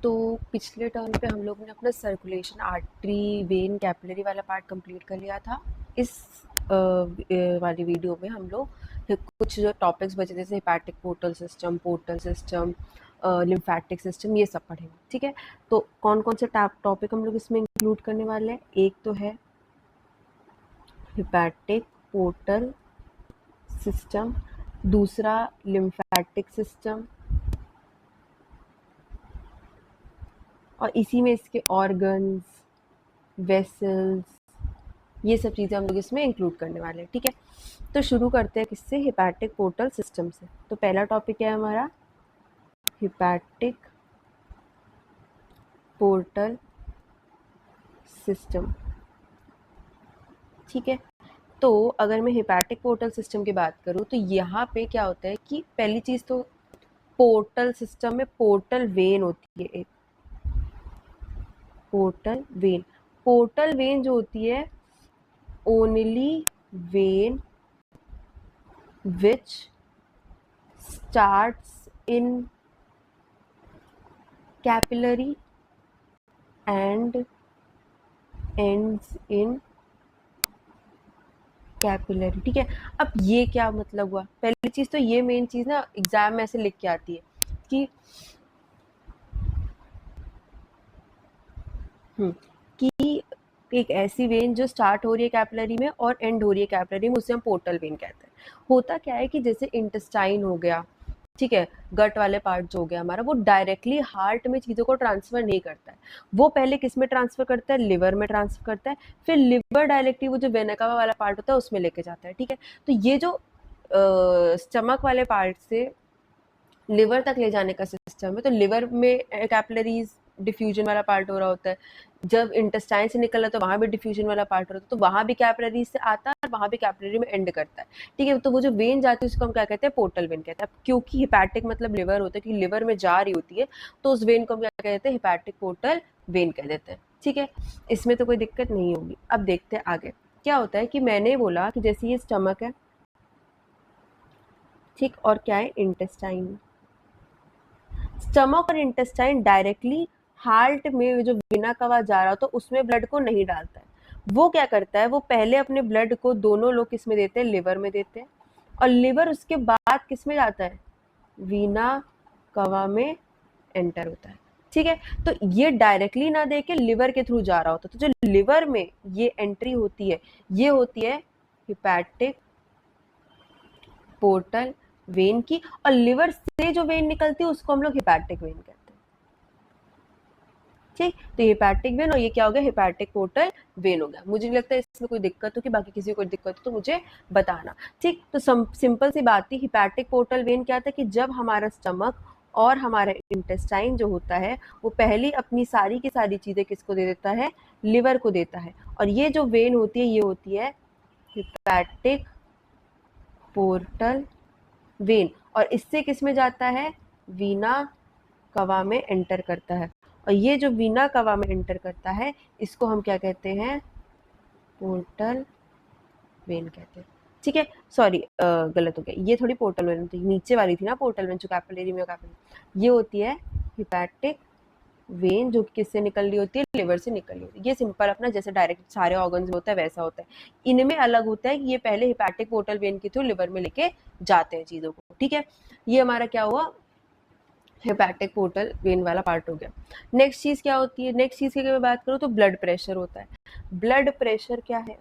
तो पिछले टर्म पे हम लोग ने अपना सर्कुलेशन आर्टरी वेन कैपिलरी वाला पार्ट कंप्लीट कर लिया था। इस वाली वीडियो में हम लोग कुछ जो टॉपिक्स बचे जैसे hepatic portal system lymphatic system ये सब पढ़ेंगे। ठीक है, तो कौन कौन से टॉपिक हम लोग इसमें इंक्लूड करने वाले हैं? एक तो है हेपेटिक पोर्टल सिस्टम, दूसरा लिम्फेटिक सिस्टम, और इसी में इसके ऑर्गन्स, वेसल्स, ये सब चीज़ें हम लोग इसमें इंक्लूड करने वाले हैं। ठीक है, तो शुरू करते हैं किससे? हेपेटिक पोर्टल सिस्टम से। तो पहला टॉपिक है हमारा हेपेटिक पोर्टल सिस्टम। ठीक है, तो अगर मैं हेपेटिक पोर्टल सिस्टम की बात करूँ तो यहाँ पे क्या होता है कि पहली चीज़ तो पोर्टल सिस्टम में पोर्टल वेन होती है। एक पोर्टल वेन जो होती है only when which starts in capillary and ends in capillary. ठीक है, अब ये क्या मतलब हुआ? पहली चीज तो ये मेन चीज ना एग्जाम में ऐसे लिख के आती है कि कि एक ऐसी वेन जो स्टार्ट हो रही है कैपिलरी में और एंड हो रही है कैपिलरी में, उसे हम पोर्टल वेन कहते हैं। होता क्या है कि जैसे इंटेस्टाइन हो गया, ठीक है, गट वाले पार्ट जो हो गया हमारा, वो डायरेक्टली हार्ट में चीज़ों को ट्रांसफर नहीं करता है। वो पहले किस में ट्रांसफर करता है? लिवर में ट्रांसफर करता है, फिर लिवर डायरेक्टली वो जो वेना कावा वाला पार्ट होता है उसमें लेके जाता है। ठीक है, तो ये जो स्टमक वाले पार्ट से लिवर तक ले जाने का सिस्टम है, तो लिवर में कैपिलरीज डिफ्यूजन वाला पार्ट हो रहा होता है। जब इंटेस्टाइन से निकला तो वहाँ भी डिफ्यूजन वाला पार्ट होता है, तो वहाँ भी कैपिलरीज से आता है और वहाँ भी कैपिलरी में एंड करता है। ठीक है, तो वो जो वेन जाती है उसको हम क्या कहते हैं? पोर्टल वेन कहते हैं। अब क्योंकि हिपैटिक मतलब लिवर होता है, क्योंकि लिवर में जा रही होती है, तो उस वेन को हम क्या कहते हैं? हिपैटिक पोर्टल वेन कह देते हैं। ठीक है, इसमें तो कोई दिक्कत नहीं होगी। अब देखते हैं आगे क्या होता है कि मैंने बोला कि जैसे ये स्टमक है, ठीक, और क्या है? इंटेस्टाइन। स्टमक और इंटेस्टाइन डायरेक्टली हार्ट में जो वेना कवा जा रहा तो उसमें ब्लड को नहीं डालता है। वो क्या करता है? वो पहले अपने ब्लड को दोनों लोग किस में देते हैं? लिवर में देते हैं, और लिवर उसके बाद किस में जाता है? वीना कवा में एंटर होता है। ठीक है, तो ये डायरेक्टली ना दे के लिवर के थ्रू जा रहा होता है। तो जो लिवर में ये एंट्री होती है, ये होती है हिपैटिक पोर्टल वेन की, और लिवर से जो वेन निकलती है उसको हम लोग हिपैटिक वेन कहते हैं। ठीक, तो हिपैटिक वेन और ये क्या हो गया? हिपैटिक पोर्टल वेन हो गया। मुझे नहीं लगता इसमें कोई दिक्कत हो, कि बाकी किसी को कोई दिक्कत हो तो मुझे बताना। ठीक, तो सिंपल सी बात थी। हिपैटिक पोर्टल वेन क्या था कि जब हमारा स्टमक और हमारा इंटेस्टाइन जो होता है वो पहली अपनी सारी की सारी चीजें किसको दे देता है? लिवर को देता है, और ये जो वेन होती है ये होती है हिपैटिक पोर्टल वेन, और इससे किस में जाता है? वीना कवा में एंटर करता है, और ये जो वीना कवा में एंटर करता है इसको हम क्या कहते हैं? पोर्टल वेन कहते हैं। ठीक है, सॉरी गलत हो गया, ये थोड़ी पोर्टल वेन थी, नीचे वाली थी ना पोर्टल वेन जो कैपिलरी में कैपिलरी, ये होती है हिपैटिक वेन जो किससे निकल रही होती है? लिवर से निकल रही होती है। ये सिंपल अपना जैसे डायरेक्ट सारे ऑर्गन्स में होता है वैसा होता है। इनमें अलग होता है कि ये पहले हिपैटिक पोर्टल वेन के थ्रू लिवर में लेके जाते हैं चीजों को। ठीक है, ये हमारा क्या हुआ? हेपेटिक पोर्टल वेन वाला पार्ट हो गया। नेक्स्ट चीज क्या होती है? नेक्स्ट चीज की अगर मैं बात करूँ तो ब्लड प्रेशर होता है। ब्लड प्रेशर क्या है?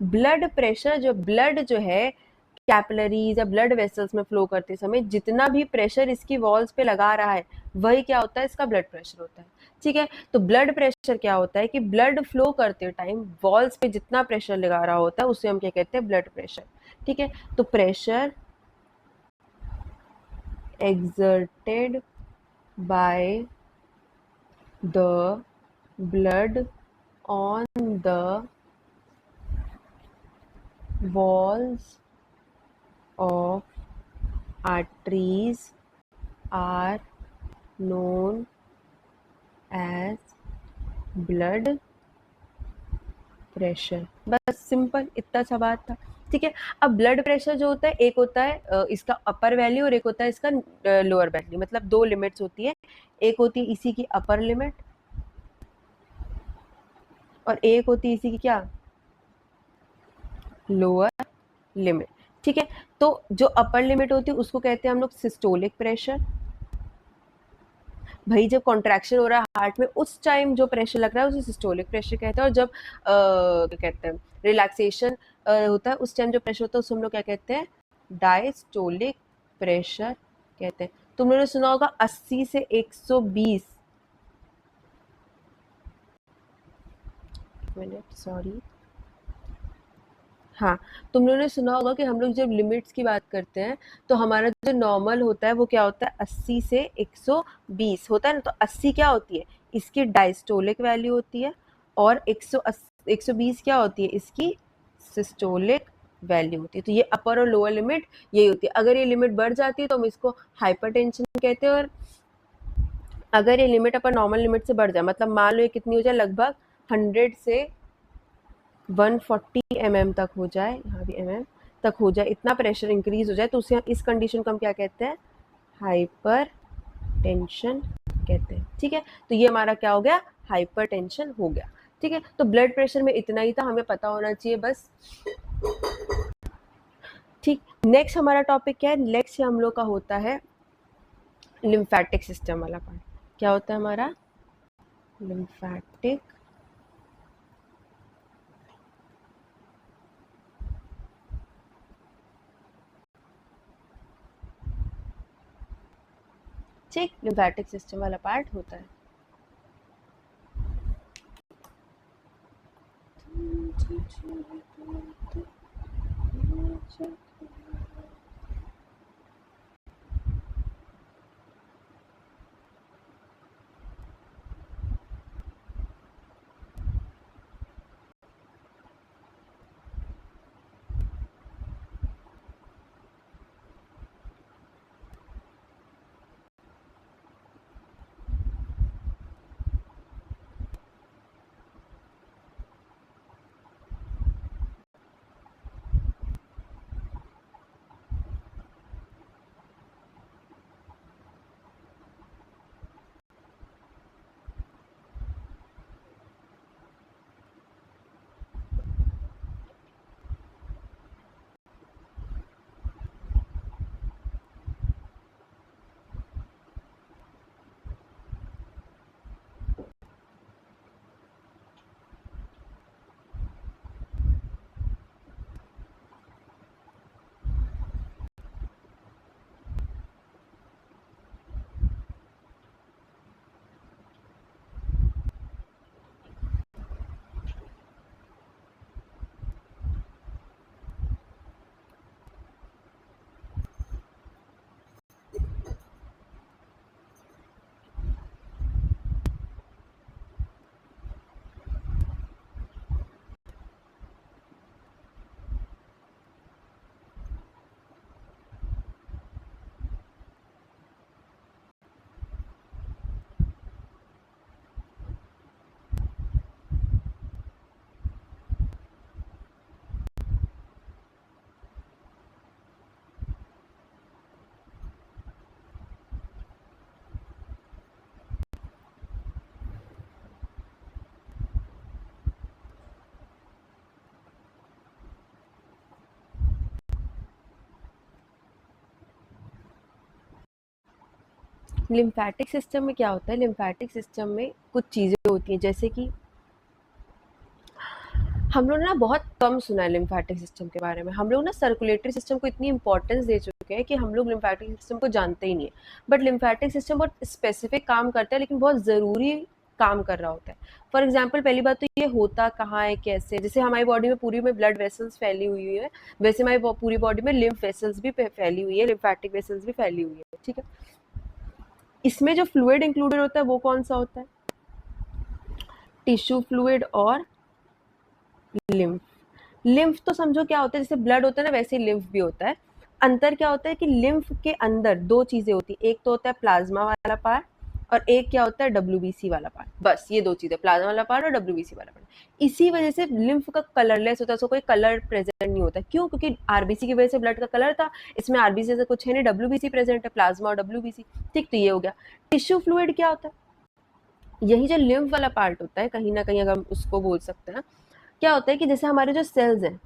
ब्लड प्रेशर, जो ब्लड जो है कैपिलरीज या ब्लड वेसल्स में फ्लो करते समय जितना भी प्रेशर इसकी वॉल्स पे लगा रहा है वही क्या होता है? इसका ब्लड प्रेशर होता है। ठीक है, तो ब्लड प्रेशर क्या होता है कि ब्लड फ्लो करते टाइम वॉल्स पे जितना प्रेशर लगा रहा होता है उसे हम क्या कहते हैं? Blood pressure. ठीक है, तो pressure exerted by the blood on the walls of arteries are known as blood pressure. बस सिंपल इतना सा बात था। ठीक है। अब ब्लड प्रेशर जो होता है, एक होता है इसका अपर वैल्यू और एक होता है इसका लोअर वैल्यू, मतलब दो लिमिट्स होती है, एक होती है इसी की अपर लिमिट और एक होती है इसी की क्या, लोअर लिमिट। ठीक है, तो जो अपर लिमिट होती है उसको कहते हैं हम लोग सिस्टोलिक प्रेशर। भाई जब कॉन्ट्रैक्शन हो रहा है हार्ट में उस टाइम जो प्रेशर लग रहा है उसे सिस्टोलिक प्रेशर कहते हैं, और जब क्या कहते हैं रिलैक्सेशन होता है उस टाइम जो प्रेशर होता है उसको हम लोग क्या कहते हैं, डायस्टोलिक प्रेशर कहते हैं। तुम लोगों ने सुना होगा 80 से 120 मिनट, सॉरी, हाँ, तुम लोगों ने सुना होगा कि हम लोग जब लिमिट्स की बात करते हैं तो हमारा जो नॉर्मल होता है वो क्या होता है, 80 से 120 होता है ना। तो 80 क्या होती है, इसकी डायस्टोलिक वैल्यू होती है, और 120 क्या होती है, इसकी सिस्टोलिक वैल्यू होती है। तो ये अपर और लोअर लिमिट यही होती है। अगर ये लिमिट बढ़ जाती है तो हम इसको हाइपरटेंशन कहते हैं, और अगर ये लिमिट अपन नॉर्मल लिमिट से बढ़ जाए, मतलब मान लो ये कितनी हो जाए, लगभग 100 से 140 mm तक हो जाए, यहाँ भी mm तक हो जाए, इतना प्रेशर इंक्रीज हो जाए, तो उसे इस कंडीशन को हम क्या कहते हैं, हाइपर टेंशन कहते हैं। ठीक है, तो ये हमारा क्या हो गया, हाइपर टेंशन हो गया। ठीक है, तो ब्लड प्रेशर में इतना ही था, हमें पता होना चाहिए बस। ठीक, नेक्स्ट हमारा टॉपिक क्या है, नेक्स्ट हम लोग का होता है लिम्फेटिक सिस्टम वाला पार्ट। क्या होता है हमारा, लिम्फेटिक ठीक, लिम्फेटिक सिस्टम वाला पार्ट होता है। लिम्फेटिक सिस्टम में क्या होता है, लिम्फेटिक सिस्टम में कुछ चीज़ें होती हैं, जैसे कि हम लोग ना बहुत कम सुना है लिम्फेटिक सिस्टम के बारे में। हम लोग ना सर्कुलेटरी सिस्टम को इतनी इंपॉर्टेंस दे चुके हैं कि हम लोग लिम्फेटिक सिस्टम को जानते ही नहीं है। बट लिम्फेटिक सिस्टम बहुत स्पेसिफिक काम करता है, लेकिन बहुत ज़रूरी काम कर रहा होता है। फॉर एग्जाम्पल, पहली बात तो ये होता कहाँ है, कैसे, जैसे हमारी बॉडी में पूरी में ब्लड वेसल्स फैली हुई है, वैसे हमारी पूरी बॉडी में लिम्फ वेसल्स भी फैली हुई है, लिम्फेटिक वेसल्स भी फैली हुई है। ठीक है, इसमें जो फ्लूइड इंक्लूडेड होता है वो कौन सा होता है, टिश्यू फ्लूइड और लिम्फ। लिम्फ तो समझो क्या होता है, जैसे ब्लड होता है ना वैसे ही लिम्फ भी होता है। अंतर क्या होता है कि लिम्फ के अंदर दो चीजें होती है, एक तो होता है प्लाज्मा वाला पार्ट और एक क्या होता है WBC वाला पार्ट। बस ये दो चीजें, प्लाज्मा वाला पार्ट और WBC वाला पार्ट। इसी वजह से लिम्फ का कलरलेस होता है, उसको कोई कलर प्रेजेंट नहीं होता। क्यों? क्योंकि आरबीसी की वजह से ब्लड का कलर था, इसमें आरबीसी से कुछ है नहीं, WBC प्रेजेंट है, प्लाज्मा और WBC। ठीक, तो ये हो गया। टिश्यू फ्लूइड क्या होता है? यही जो लिम्फ वाला पार्ट होता है, कहीं ना कहीं अगर हम उसको बोल सकते हैं, क्या होता है कि जैसे हमारे जो सेल्स हैं,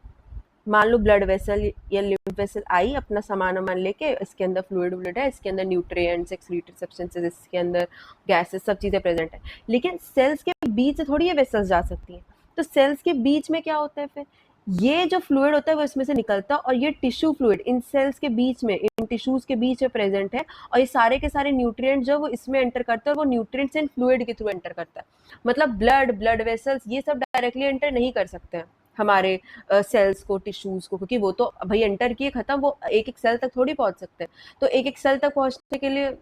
मान लो ब्लड वेसल या लिम्फ वेसल आई, अपना सामान वामान लेके, इसके अंदर फ्लूइड व्लूइड है, इसके अंदर न्यूट्रिएंट्स, एक्सक्रीटेड सब्सटेंसेस, इसके अंदर गैसेस, सब चीज़ें प्रेजेंट है। लेकिन सेल्स के बीच से थोड़ी ये वेसल्स जा सकती हैं। तो सेल्स के बीच में क्या होता है फिर? ये जो फ्लूइड होता है वो इसमें से निकलता है, और ये टिश्यू फ्लूइड इन सेल्स के बीच में, इन टिश्यूज के बीच में प्रेजेंट है, और ये सारे के सारे न्यूट्रिएंट जो वो इसमें एंटर करता है, और वो न्यूट्रिएंट्स इन फ्लूइड के थ्रू एंटर करता है। मतलब ब्लड वेसल्स ये सब डायरेक्टली एंटर नहीं कर सकते हैं हमारे सेल्स को, टिश्यूज को, क्योंकि वो तो भाई एंटर किए खत्म, वो एक एक सेल तक थोड़ी पहुंच सकते हैं। तो एक एक सेल तक पहुंचने के लिए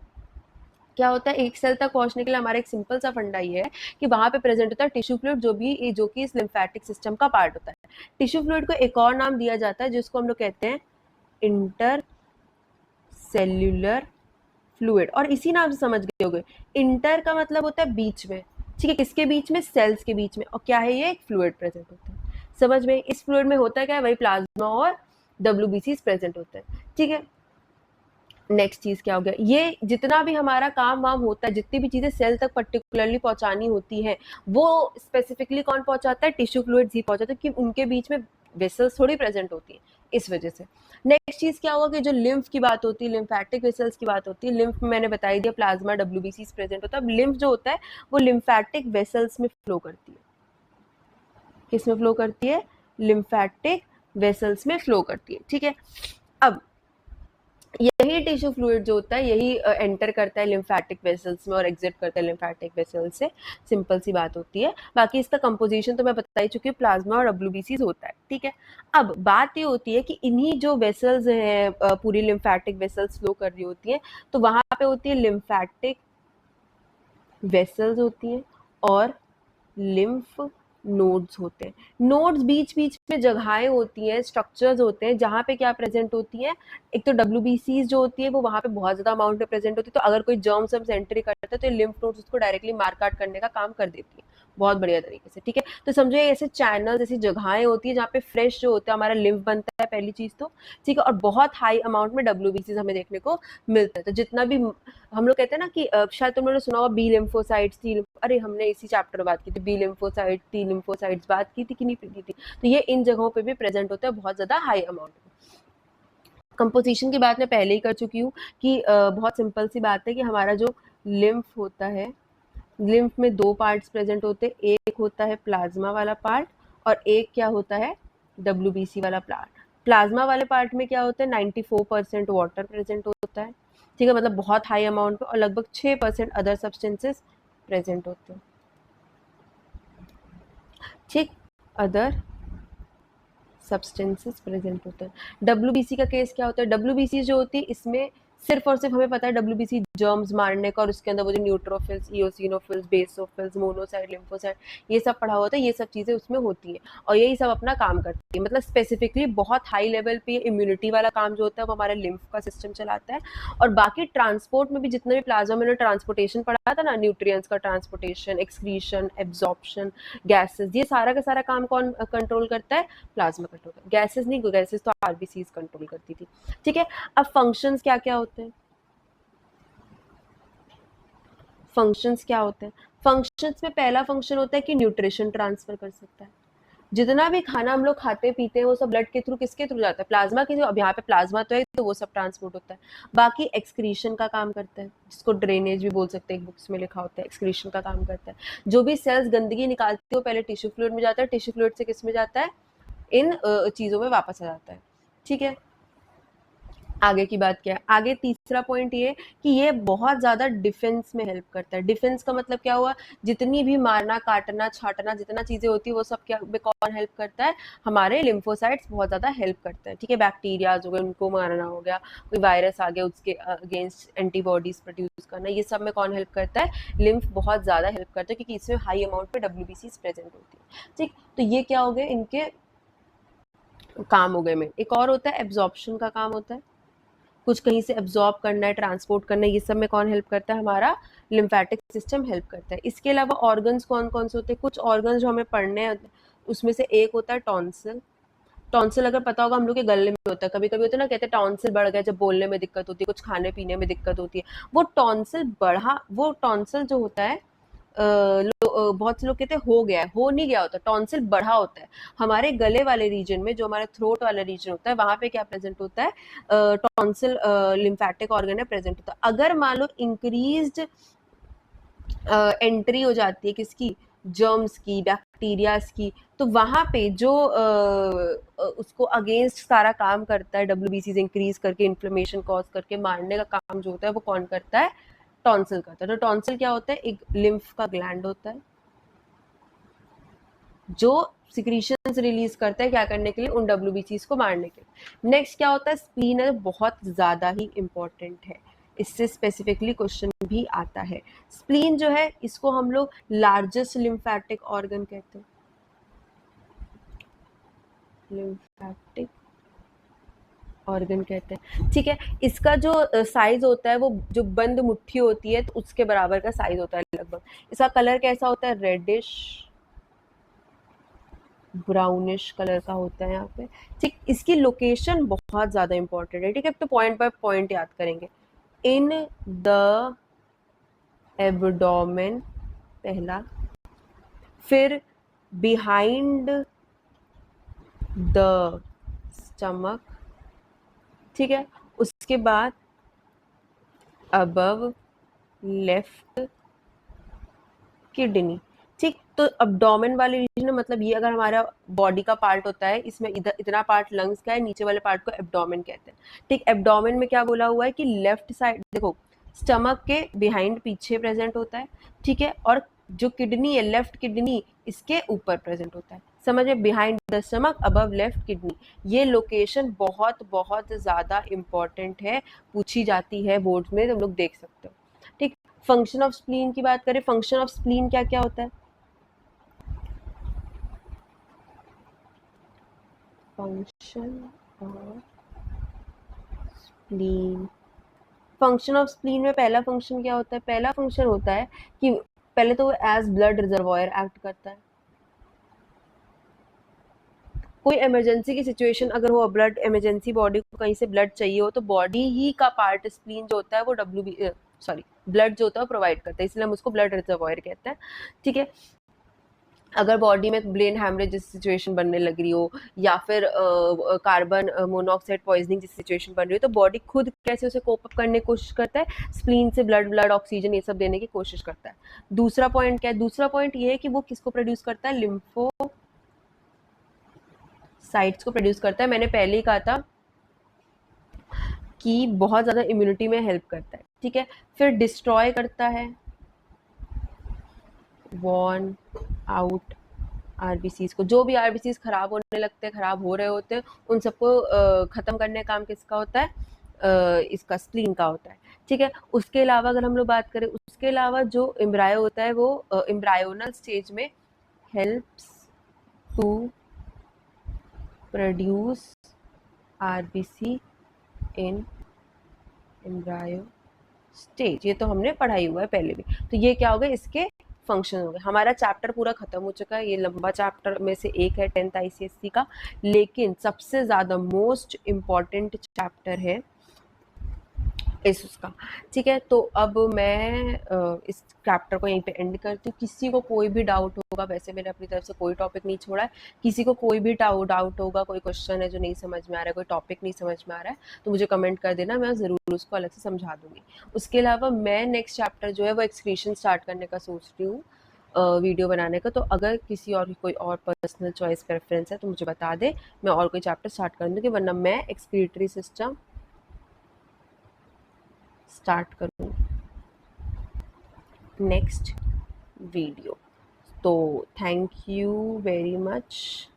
क्या होता है, एक सेल तक पहुंचने के लिए हमारा एक सिंपल सा फंडा ये है कि वहां पे प्रेजेंट होता है टिश्यू फ्लूइड, जो कि इस लिम्फेटिक सिस्टम का पार्ट होता है। टिश्यू फ्लूइड को एक और नाम दिया जाता है जिसको हम लोग कहते हैं इंटर सेल्यूलर फ्लूइड, और इसी नाम से समझ गए होंगे। इंटर का मतलब होता है बीच में, ठीक है, किसके बीच में? सेल्स के बीच में। और क्या है ये? एक फ्लूइड प्रेजेंट होता है। समझ में? इस फ्लूइड में होता है क्या है? वही प्लाज्मा और WBC प्रेजेंट होते हैं। ठीक है, नेक्स्ट चीज क्या हो गया? ये जितना भी हमारा काम वाम होता है, जितनी भी चीजें सेल तक पर्टिकुलरली पहुंचानी होती है, वो स्पेसिफिकली कौन पहुंचाता है? टिश्यू फ्लूइड्स ही पहुंचाते हैं, क्योंकि उनके बीच में वेसल्स थोड़ी प्रेजेंट होती है, इस वजह से। नेक्स्ट चीज क्या होगा कि जो लिम्फ की बात होती है, लिम्फेटिक वेसल्स की बात होती है, लिम्फ में मैंने बता ही दिया प्लाज्मा WBC प्रेजेंट होता है। अब लिम्फ जो होता है वो लिम्फेटिक वेसल्स में फ्लो करती है। किस में फ्लो करती है? लिम्फेटिक वेसल्स में फ्लो करती है। ठीक है, अब यही टिश्यू फ्लूइड जो होता है यही एंटर करता है लिम्फेटिक वेसल्स में और एग्जिट करता है लिम्फेटिक वेसल्स से। सिंपल सी बात होती है। बाकी इसका कंपोजिशन तो मैं बता ही चुकी हूँ, प्लाज्मा और WBC होता है। ठीक है, अब बात ये होती है कि इन्हीं जो वेसल्स हैं, पूरी लिम्फेटिक वेसल्स फ्लो कर रही होती हैं, तो वहां पे होती है लिम्फेटिक वेसल्स होती हैं और लिम्फ नोड्स होते हैं। नोड्स बीच बीच में जगहें होती हैं, स्ट्रक्चर्स होते हैं, जहाँ पे क्या प्रेजेंट होती है? एक तो WBCs जो होती है वो वहाँ पे बहुत ज्यादा अमाउंट में प्रेजेंट होती है, तो अगर कोई जर्म्स एंट्री करता है तो ये लिम्फ नोड्स उसको डायरेक्टली मार्क आउट करने का काम कर देती है बहुत बढ़िया तरीके से। ठीक है, तो समझो ये ऐसे चैनल ऐसी जगहें होती है जहाँ पे फ्रेश जो होता है हमारा लिम्फ बनता है, पहली चीज तो। ठीक है, और बहुत हाई अमाउंट में WBCs हमें देखने को मिलता है। तो जितना भी हम लोग कहते हैं ना कि शायद तुम लोगों ने सुना होगा बी लिम्फोसाइट्स, अरे हमने इसी चैप्टर में बात की थी, बी लिम्फोसाइट, टी लिम्फोसाइट्स बात की थी कि नहीं की थी? तो ये इन जगहों पे भी प्रेजेंट होता है बहुत ज्यादा हाई अमाउंट में। कंपोजिशन की बात मैं पहले ही कर चुकी हूँ कि बहुत सिंपल सी बात है कि हमारा जो लिम्फ होता है, लिम्फ में दो पार्ट्स प्रेजेंट होते हैं, एक होता है प्लाज्मा वाला पार्ट और एक क्या होता है? WBC वाला पार्ट। प्लाज्मा वाले पार्ट में क्या होता है? 94% वाटर प्रेजेंट होता है। ठीक है, मतलब बहुत हाई अमाउंट में, और लगभग 6% अदर सब्सटेंसेस प्रेजेंट होते हैं। ठीक, अदर सब्सटेंसेस प्रेजेंट होते हैं। WBC का केस क्या होता है? WBC जो होती है इसमें सिर्फ और सिर्फ हमें पता है WBC जर्म्स मारने का, और उसके अंदर वो जो neutrophils, eosinophils, basophils, monocyte, lymphocyte, ये सब पढ़ा होता है, ये सब चीजें उसमें होती है और यही सब अपना काम करती है। मतलब स्पेसिफिकली बहुत हाई लेवल पे इम्यूनिटी वाला काम जो होता है वो हमारे लिम्फ का सिस्टम चलाता है। और बाकी ट्रांसपोर्ट में भी जितना भी प्लाज्मा में ट्रांसपोर्टेशन पढ़ा था ना, न्यूट्रिएंट्स का ट्रांसपोर्टेशन, एक्सक्रीशन, एब्जॉर्प्शन, गैसेस, ये सारा का सारा काम कौन कंट्रोल करता है? Plasma control. गैसेस नहीं, गैसेस तो आरबीसीज कंट्रोल करती थी। ठीक है, अब फंक्शंस क्या क्या होते हैं? फंक्शंस क्या होते हैं? फंक्शंस में पहला फंक्शन होता है कि न्यूट्रिशन ट्रांसफर कर सकता है। जितना भी खाना हम लोग खाते पीते हैं वो सब ब्लड के थ्रू किसके थ्रू जाता है? प्लाज्मा के थ्रू। अब यहाँ पे प्लाज्मा तो है तो वो सब ट्रांसपोर्ट होता है। बाकी एक्सक्रीशन का काम करता है, जिसको ड्रेनेज भी बोल सकते हैं, एक बुक्स में लिखा होता है, एक्सक्रीशन का काम करता है। जो भी सेल्स गंदगी निकालती है वो पहले टिश्यू फ्लूइड में जाता है, टिश्यू फ्लूइड से किस में जाता है? इन चीजों में वापस आ जाता है। ठीक है, आगे की बात क्या है? आगे तीसरा पॉइंट ये कि ये बहुत ज्यादा डिफेंस में हेल्प करता है। डिफेंस का मतलब क्या हुआ? जितनी भी मारना काटना छाटना जितना चीजें होती है वो सब क्या में कौन हेल्प करता है? हमारे लिम्फोसाइट्स बहुत ज्यादा हेल्प करते हैं। ठीक है, बैक्टीरियाज हो गए उनको मारना हो गया, कोई वायरस आ गया उसके अगेंस्ट एंटीबॉडीज प्रोड्यूस करना, ये सब में कौन हेल्प करता है? लिम्फ बहुत ज्यादा हेल्प करता है, क्योंकि इसमें हाई अमाउंट पे WBC प्रेजेंट होती है। ठीक, तो ये क्या हो गए? इनके काम हो गए में। एक और होता है एब्जॉर्प्शन का काम होता है। कुछ कहीं से एब्जॉर्ब करना है, ट्रांसपोर्ट करना है, ये सब में कौन हेल्प करता है? हमारा लिम्फेटिक सिस्टम हेल्प करता है। इसके अलावा ऑर्गन्स कौन कौन से होते हैं? कुछ ऑर्गन्स जो हमें पढ़ने हैं, उसमें से एक होता है टॉन्सिल। टॉन्सिल अगर पता होगा हम लोग के गले में होता है, कभी कभी होता है ना, कहते हैं टॉन्सिल बढ़ गया जब बोलने में दिक्कत होती है, कुछ खाने पीने में दिक्कत होती है। वो टॉन्सिल जो होता है, बहुत से लोग कहते हैं हो गया है, हो नहीं गया होता, टॉन्सिल बढ़ा होता है। हमारे गले वाले रीजन में, जो हमारा थ्रोट वाला रीजन होता है, वहां पे क्या प्रेजेंट होता है? टॉन्सिल लिम्फेटिक ऑर्गन है, प्रेजेंट होता है। अगर मान लो इंक्रीज्ड एंट्री हो जाती है किसकी? जर्म्स की, बैक्टीरियाज की, तो वहां पे जो उसको अगेंस्ट सारा काम करता है, डब्ल्यूबीसीज इंक्रीज करके, इन्फ्लेमेशन कॉज करके मारने का काम जो होता है, वो कौन करता है? टॉन्सिल करता है। तो टॉन्सिल क्या होता है? एक लिम्फ का ग्लैंड होता है जो सिक्रीशंस रिलीज करता है, क्या करने के लिए? उन डब्ल्यूबीसीज को मारने के लिए। नेक्स्ट क्या होता है? स्प्लीन है, बहुत ज्यादा ही इंपॉर्टेंट है, इससे स्पेसिफिकली क्वेश्चन भी आता है। स्प्लीन जो है, इसको हम लोग लार्जेस्ट लिम्फेटिक ऑर्गन कहते हैं, लिम्फेटिक ऑर्गन कहते हैं, ठीक है। इसका जो साइज होता है, वो जो बंद मुट्ठी होती है, तो उसके बराबर का साइज होता है लगभग। इसका कलर कैसा होता है? रेडिश ब्राउनिश कलर का होता है यहाँ पे, ठीक। इसकी लोकेशन बहुत ज्यादा इंपॉर्टेंट है, ठीक है। तो पॉइंट बाय पॉइंट याद करेंगे। इन द एब्डोमेन पहला, फिर बिहाइंड द स्टमक, ठीक है। उसके बाद अबव लेफ्ट किडनी, ठीक। तो अब्डोमेन वाले रीजन में, मतलब ये अगर हमारा बॉडी का पार्ट होता है, इसमें इधर इतना पार्ट लंग्स का है, नीचे वाले पार्ट को एब्डोमेन कहते हैं, ठीक। एब्डोमेन में क्या बोला हुआ है कि लेफ्ट साइड देखो, स्टमक के बिहाइंड पीछे प्रेजेंट होता है, ठीक है। और जो किडनी है, लेफ्ट किडनी, इसके ऊपर प्रेजेंट होता है। समझे? Behind the stomach, above left kidney. ये लोकेशन बहुत बहुत ज्यादा इंपॉर्टेंट है, पूछी जाती है बोर्ड में, तुम लोग देख सकते हो, ठीक। फंक्शन ऑफ स्प्लीन की बात करें, फंक्शन ऑफ स्प्लीन क्या क्या होता है? Function of spleen, function of spleen में पहला फंक्शन क्या होता है? पहला फंक्शन होता है कि पहले तो वो एज ब्लड रिजर्वॉयर एक्ट करता है। कोई इमरजेंसी की सिचुएशन अगर हो, ब्लड इमरजेंसी, बॉडी को कहीं से ब्लड चाहिए हो, तो बॉडी ही का पार्ट स्प्लीन जो होता है, वो ब्लड जो होता है वो प्रोवाइड करता है, इसलिए हम उसको ब्लड रिजर्वॉयर कहते हैं, ठीक है। अगर बॉडी में ब्रेन हैमरेज जैसी सिचुएशन बनने लग रही हो, या फिर कार्बन मोनोऑक्साइड पॉइजनिंग जैसी सिचुएशन बन रही हो, तो बॉडी खुद कैसे उसे कोप अप करने की कोशिश करता है? स्प्लीन से ब्लड ऑक्सीजन ये सब देने की कोशिश करता है। दूसरा पॉइंट क्या है? दूसरा पॉइंट ये है कि वो किसको प्रोड्यूस करता है? लिम्फोसाइट्स को प्रोड्यूस करता है। मैंने पहले ही कहा था कि बहुत ज्यादा इम्यूनिटी में हेल्प करता है, ठीक है। फिर डिस्ट्रॉय करता है, वॉर्न आउट आरबीसीज को, जो भी आरबीसीज खराब होने लगते हैं, खराब हो रहे होते हैं, उन सबको खत्म करने का काम किसका होता है? इसका स्प्लीन का होता है, ठीक है। उसके अलावा अगर हम लोग बात करें, उसके अलावा जो एम्ब्रायो होता है, वो एम्ब्रायोनल स्टेज में helps to produce RBC in embryo stage. ये तो हमने पढ़ाई हुआ है पहले भी। तो ये क्या हो गया? इसके फंक्शन हो गए। हमारा चैप्टर पूरा खत्म हो चुका है, ये लंबा चैप्टर में से एक है 10th आईसीएससी का, लेकिन सबसे ज्यादा मोस्ट इम्पॉर्टेंट चैप्टर है इस उसका, ठीक है। तो अब मैं इस चैप्टर को यहीं पे एंड करती हूँ। किसी को कोई भी डाउट होगा, वैसे मैंने अपनी तरफ से कोई टॉपिक नहीं छोड़ा है, किसी को कोई भी डाउट होगा, कोई क्वेश्चन है जो नहीं समझ में आ रहा है, कोई टॉपिक नहीं समझ में आ रहा है, तो मुझे कमेंट कर देना, मैं ज़रूर उसको अलग से समझा दूंगी। उसके अलावा मैं नेक्स्ट चैप्टर जो है वो एक्सक्रीशन स्टार्ट करने का सोच रही हूँ, वीडियो बनाने का। तो अगर किसी और की कोई और पर्सनल चॉइस प्रेफरेंस है तो मुझे बता दे, मैं और कोई चैप्टर स्टार्ट कर दूँगी, वरना मैं एक्सक्रीटरी सिस्टम स्टार्ट करूँ नेक्स्ट वीडियो। तो थैंक यू वेरी मच।